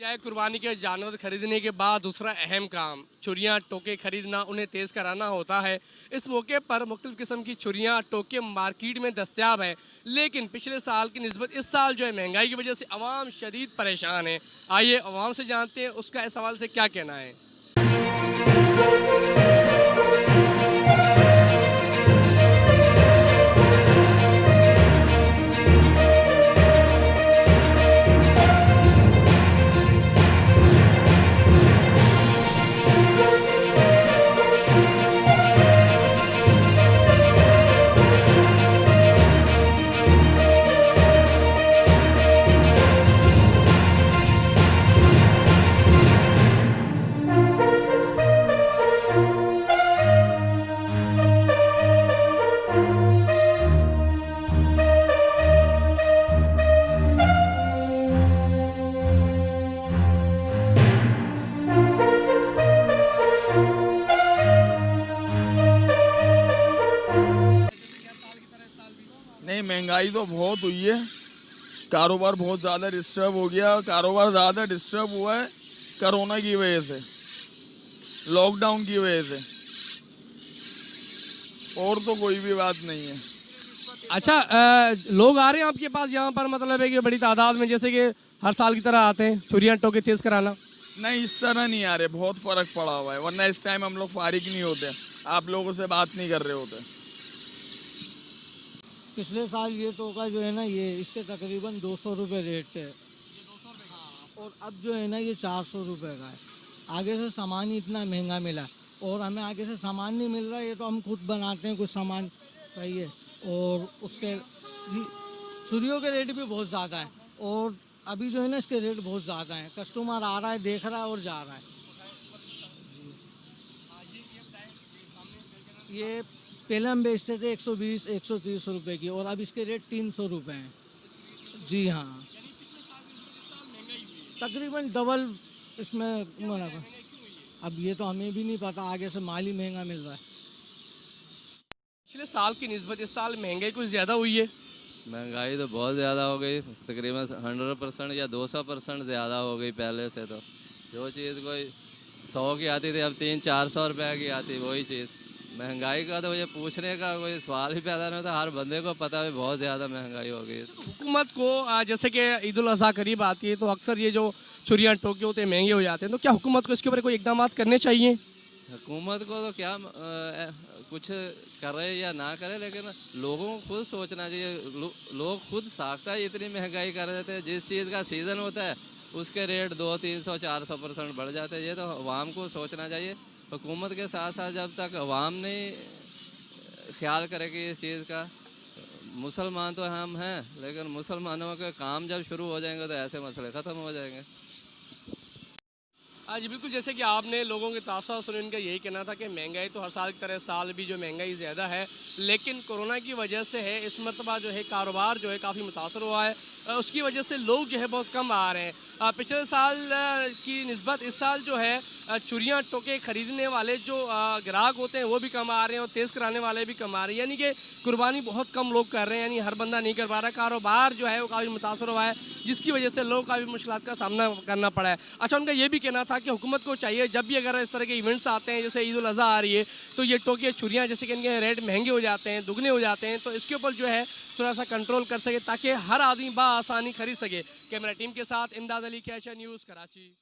क्या कुर्बानी के जानवर खरीदने के बाद दूसरा अहम काम छुरियां टोके खरीदना, उन्हें तेज़ कराना होता है। इस मौके पर मुख्तलिफ़ किस्म की छुरियां टोके मार्केट में दस्तियाब हैं, लेकिन पिछले साल की निस्बत इस साल जो है महंगाई की वजह से अवाम शदीद परेशान है। आइए अवाम से जानते हैं उसका इस सवाल से क्या कहना है। नहीं, महंगाई तो बहुत हुई है। कारोबार बहुत ज़्यादा डिस्टर्ब हो गया। कारोबार ज़्यादा डिस्टर्ब हुआ है कोरोना की वजह से, लॉकडाउन की वजह से, और तो कोई भी बात नहीं है। अच्छा, लोग आ रहे हैं आपके पास यहाँ पर, मतलब है कि बड़ी तादाद में, जैसे कि हर साल की तरह आते हैं छुरियां टोके तेज़ कराना? नहीं, इस तरह नहीं आ रहे। बहुत फ़र्क पड़ा हुआ है, वरना इस टाइम हम लोग फारिग नहीं होते, आप लोगों से बात नहीं कर रहे होते। पिछले साल ये टोका जो है ना, ये इसके तकरीबन 200 रुपये रेट थे। हाँ, और अब जो है ना ये 400 रुपये का है। आगे से सामान ही इतना महंगा मिला, और हमें आगे से सामान नहीं मिल रहा। ये तो हम खुद बनाते हैं कुछ सामान, सही है। और उसके छुरियों के रेट भी बहुत ज़्यादा है, और अभी जो है ना इसके रेट बहुत ज़्यादा हैं। कस्टमर आ रहा है, देख रहा है और जा रहा है। ये पहले हम बेचते थे 120 130 रुपए की, और अब इसके रेट 300 रुपए हैं। जी हाँ, तकरीबन डबल इसमें मुनाफा। अब ये तो हमें भी नहीं पता, आगे से माल ही महंगा मिल रहा है। पिछले साल की निस्बत इस साल महंगाई कुछ ज़्यादा हुई है। महंगाई तो बहुत ज़्यादा हो गई, तकरीबन 100% या 200% ज़्यादा हो गई पहले से। तो जो चीज़ कोई 100 की आती थी अब 300-400 रुपये की आती, वही चीज़। महंगाई का तो ये पूछने का कोई सवाल ही पैदा नहीं होता, हर बंदे को पता है बहुत ज़्यादा महंगाई हो गई है। हुकूमत को जैसे कि ईद उल अज़हा करीब आती है तो अक्सर ये जो छुरियां टोके होते हैं महंगे हो जाते हैं, तो क्या हुकूमत को इसके ऊपर कोई इकदाम करने चाहिए? हुकूमत को तो क्या कुछ करे या ना करे, लेकिन लोगों को खुद सोचना चाहिए। लोग खुद साख्ता ही इतनी महंगाई कर देते हैं। जिस चीज़ का सीज़न होता है उसके रेट 200-300-400% बढ़ जाते हैं। ये तो अवाम को सोचना चाहिए। हुकूमत के साथ साथ जब तक अवाम नहीं ख्याल करेगी इस चीज़ का, मुसलमान तो हम हैं, लेकिन मुसलमानों के काम जब शुरू हो जाएंगे तो ऐसे मसले ख़त्म हो जाएंगे। जी बिल्कुल, जैसे कि आपने लोगों के तासुर सुने, इनका यही कहना था कि महंगाई तो हर साल की तरह साल भी जो महंगाई ज़्यादा है, लेकिन कोरोना की वजह से है इस मरतबा जो है कारोबार जो है काफ़ी मुतासर हुआ है। उसकी वजह से लोग जो है बहुत कम आ रहे हैं। पिछले साल की निस्बत इस साल जो है छुरियां टोके ख़रीदने वाले जो ग्राहक होते हैं वो भी कम आ रहे हैं, और तेज़ कराने वाले भी कम आ रहे हैं। यानी कि कुर्बानी बहुत कम लोग कर रहे हैं, यानी हर बंदा नहीं कर पा रहा। कारोबार जो है वो काफ़ी मुतासर हुआ है, जिसकी वजह से लोग काफ़ी मुश्किलात का सामना करना पड़ा है। अच्छा, उनका ये भी कहना था कि हुकूमत को चाहिए जब भी अगर इस तरह के इवेंट्स आते हैं, जैसे ईद उल अज़हा आ रही है, तो ये टोके छुरियां जैसे कि इनके रेट महंगे हो जाते हैं, दुगने हो जाते हैं, तो इसके ऊपर जो है थोड़ा सा कंट्रोल कर सके ताकि हर आदमी बआसानी खरीद सके। कैमरा टीम के साथ इमदाद अली, कैशा न्यूज़, कराची।